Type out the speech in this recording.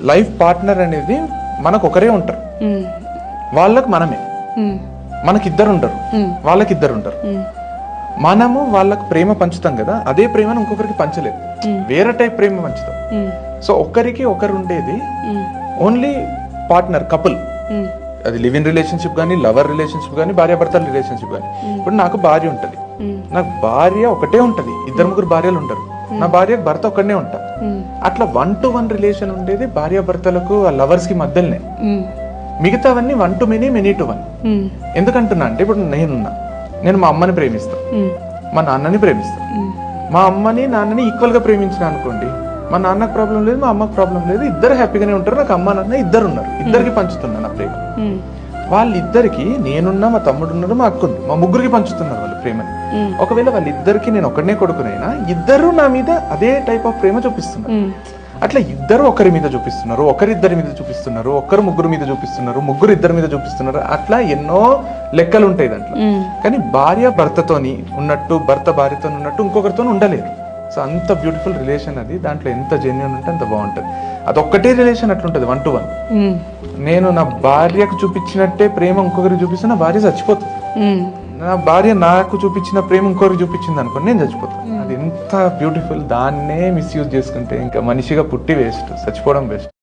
Life partner అనేది మనకు ఒకరే ఉంటారు, వాళ్ళకు మనమే. మనకిద్దరు ఉంటారు, వాళ్ళకిద్దరు ఉంటారు. మనము వాళ్ళకు ప్రేమ పంచుతాం కదా, అదే ప్రేమను ఇంకొకరికి పంచలేదు, వేరే టైప్ ప్రేమ పంచుతాం. సో ఒకరికి ఒకరు ఉండేది ఓన్లీ పార్ట్నర్, కపుల్. అది లివ్ ఇన్ రిలేషన్షిప్ కానీ, లవర్ రిలేషన్షిప్ కానీ, భార్యాభర్తల రిలేషన్షిప్ కానీ. ఇప్పుడు నాకు భార్య ఉంటది, నాకు భార్య ఒకటే ఉంటది, ఇద్దరు ముగ్గురు భార్యలు ఉంటారు. నా భార్యకు భర్త ఒక్కడనే ఉంటా. అట్లా 1-to-1 రిలేషన్ ఉండేది భార్యాభర్తలకు, ఆ లవర్స్ కి మధ్యలోనే. మిగతావన్నీ 1-to-many, many-to-1. ఎందుకంటున్నా అంటే, ఇప్పుడు నేను మా అమ్మని ప్రేమిస్తా, మా నాన్నని ప్రేమిస్తా. మా అమ్మని నాన్నని ఈక్వల్ గా ప్రేమించిన అనుకోండి, మా నాన్నకు ప్రాబ్లం లేదు, మా అమ్మకు ప్రాబ్లం లేదు, ఇద్దరు హ్యాపీగానే ఉంటారు. నాకు అమ్మ నాన్న ఇద్దరు ఉన్నారు, ఇద్దరికి పంచుతున్నా నా ప్రేమ. వాళ్ళిద్దరికి నేనున్నా, మా తమ్ముడు ఉన్నారు, మా అక్క ఉంది, మా ముగ్గురికి పంచుతున్నారు వాళ్ళు ప్రేమని. ఒకవేళ వాళ్ళిద్దరికి నేను ఒకనే కొడుకునైనా, ఇద్దరు నా మీద అదే టైప్ ఆఫ్ ప్రేమ చూపిస్తున్నారు. అట్లా ఇద్దరు ఒకరి మీద చూపిస్తున్నారు, ఒకరిద్దరి మీద చూపిస్తున్నారు, ఒకరు ముగ్గురు మీద చూపిస్తున్నారు, ముగ్గురు ఇద్దరి మీద చూపిస్తున్నారు. అట్లా ఎన్నో లెక్కలు ఉంటాయి దాంట్లో. కానీ భార్య భర్తతోని ఉన్నట్టు, భర్త భార్యతో ఉన్నట్టు ఇంకొకరితో ఉండలేరు. సో అంత బ్యూటిఫుల్ రిలేషన్ అది. దాంట్లో ఎంత జెన్యూన్ ఉంటే అంత బాగుంటది. అదొక్కటే రిలేషన్ అట్లుంటది, 1-to-1. నేను నా భార్యకు చూపించినట్టే ప్రేమ ఇంకొకరికి చూపిస్తే నా భార్య చచ్చిపోతుంది. నా భార్య నాకు చూపించిన ప్రేమ ఇంకొకరికి చూపించింది అనుకోండి, నేను చచ్చిపోతాను. అది ఎంత బ్యూటిఫుల్. దాన్నే మిస్యూజ్ చేసుకుంటే ఇంకా మనిషిగా పుట్టి వేస్ట్, చచ్చిపోవడం బెస్ట్.